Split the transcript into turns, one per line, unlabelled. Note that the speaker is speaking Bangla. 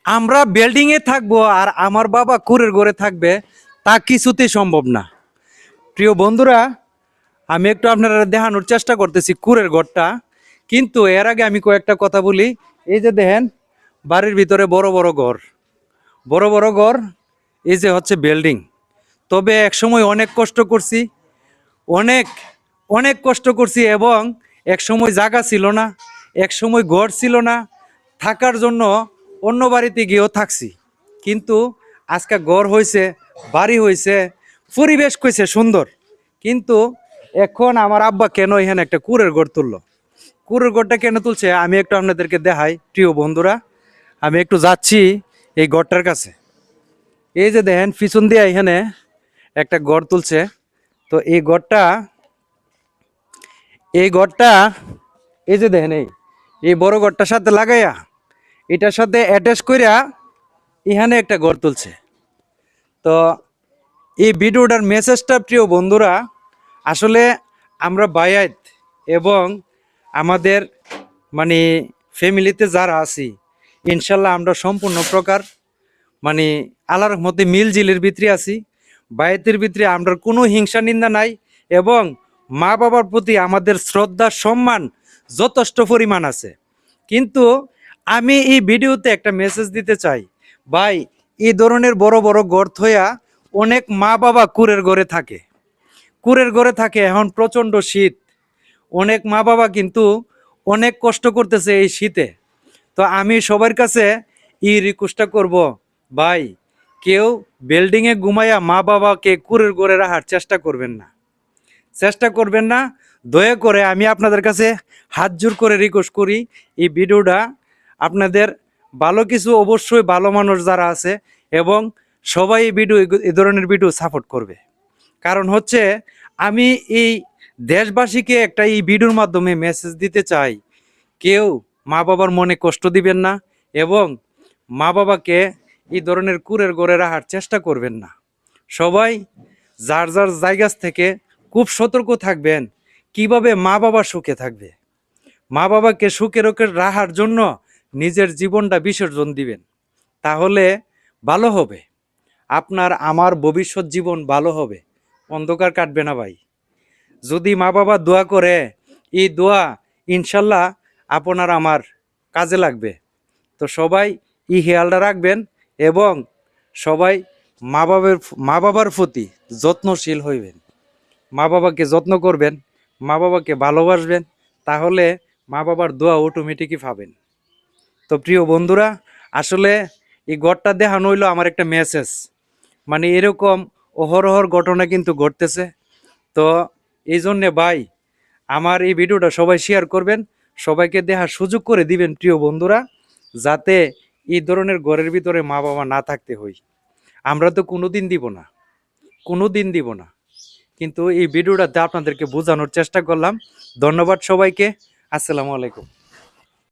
আমরা বিল্ডিং এ থাকবো আর আমার বাবা কুড়ের ঘরে থাকবে, তা কিছুতেই সম্ভব না। প্রিয় বন্ধুরা, আমি একটু আপনারা দেখানোর চেষ্টা করতেছি কুড়ের ঘরটা, কিন্তু এর আগে আমি কয়েকটা কথা বলি। এই যে দেখেন, বাড়ির ভিতরে বড় বড় ঘর, বড় বড় ঘর, এই যে হচ্ছে বিল্ডিং। তবে এক সময় অনেক কষ্ট করছি, অনেক অনেক কষ্ট করছি, এবং এক সময় জায়গা ছিল না, এক সময় ঘর ছিল না, থাকার জন্য অন্য বাড়িতে গিয়েও থাকছি। কিন্তু আজকে ঘর হয়েছে, বাড়ি হয়েছে, পরিবেশ হয়েছে সুন্দর। কিন্তু এখন আমার আব্বা কেন এখানে একটা কুড়ের ঘর তুললো? কুড়ের ঘরটা কেন তুলছে আমি একটু আপনাদেরকে দেখাই। প্রিয় বন্ধুরা, আমি একটু যাচ্ছি এই ঘরটার কাছে। এই যে দেখেন, পিছন দিয়ে এখানে একটা ঘর তুলছে। তো এই ঘরটা এই যে দেখেন, এই বড় ঘরটার সাথে লাগাইয়া, এটার সাথে অ্যাটাচ কইরা এখানে একটা ঘর তুলছে। তো এই ভিডিওটার মেসেজটা, প্রিয় বন্ধুরা, আসলে আমরা বায়াত এবং আমাদের মানে ফ্যামিলিতে যারা আছি, ইনশাল্লাহ আমরা সম্পূর্ণ প্রকার মানে আল্লাহর মধ্যে মিলজিলের ভিতরে আছি। বায়াতের ভিতরে আমরা কোনো হিংসা নিন্দা নাই, এবং মা বাবার প্রতি আমাদের শ্রদ্ধা সম্মান যথেষ্ট পরিমাণ আছে। কিন্তু আমি এই ভিডিওতে একটা মেসেজ দিতে চাই। ভাই, এই ধরনের বড় বড় গর্ত হইয়া অনেক মা বাবা কুড়ের ঘরে থাকে, কুড়ের ঘরে থাকে। এখন প্রচণ্ড শীত, অনেক মা বাবা কিন্তু অনেক কষ্ট করতেছে এই শীতে। তো আমি সবার কাছে এই রিকোয়েস্টটা করব, ভাই, কেউ বিল্ডিংয়ে ঘুমাইয়া মা বাবাকে কুড়ের ঘরে রাখার চেষ্টা করবেন না, চেষ্টা করবেন না। দয়া করে আমি আপনাদের কাছে হাত জোর করে রিকোয়েস্ট করি, এই ভিডিওটা আপনাদের ভালো কিছু, অবশ্যই ভালো মানুষ যারা আছে, এবং সবাই এই ভিডিও, এই ধরনের ভিডিও সাপোর্ট করবে। কারণ হচ্ছে, আমি এই দেশবাসীকে একটা এই ভিডিওর মাধ্যমে মেসেজ দিতে চাই, কেউ মা বাবার মনে কষ্ট দিবেন না, এবং মা বাবাকে এই ধরনের কুড়ের ঘরে রাখার চেষ্টা করবেন না। সবাই যার যার জায়গা থেকে খুব সতর্ক থাকবেন, কিভাবে মা বাবা সুখে থাকবে। মা বাবাকে সুখে রোখে রাখার জন্য নিজের জীবনটা বিসর্জন দিবেন, তাহলে ভালো হবে। আপনার আমার ভবিষ্যৎ জীবন ভালো হবে, অন্ধকার কাটবে না ভাই। যদি মা বাবা দোয়া করে, এই দোয়া ইনশাল্লাহ আপনার আমার কাজে লাগবে। তো সবাই এই খেয়ালটা রাখবেন, এবং সবাই মা বাবার প্রতি যত্নশীল হইবেন, মা বাবাকে যত্ন করবেন, মা বাবাকে ভালোবাসবেন, তাহলে মা বাবার দোয়া অটোমেটিকই পাবেন। তো প্রিয় বন্ধুরা, আসলে এই ঘরটা দেখানো হইলো আমার একটা মেসেজ। মানে এরকম অহরহর ঘটনা কিন্তু ঘটতেছে। তো এই জন্যে ভাই, আমার এই ভিডিওটা সবাই শেয়ার করবেন, সবাইকে দেখার সুযোগ করে দিবেন প্রিয় বন্ধুরা, যাতে এই ধরনের ঘরের ভিতরে মা বাবা না থাকতে হই। আমরা তো কোনোদিন দিব না, কোনোদিন দিব না। কিন্তু এই ভিডিওটাতে আপনাদেরকে বোঝানোর চেষ্টা করলাম। ধন্যবাদ সবাইকে। আসসালামু আলাইকুম।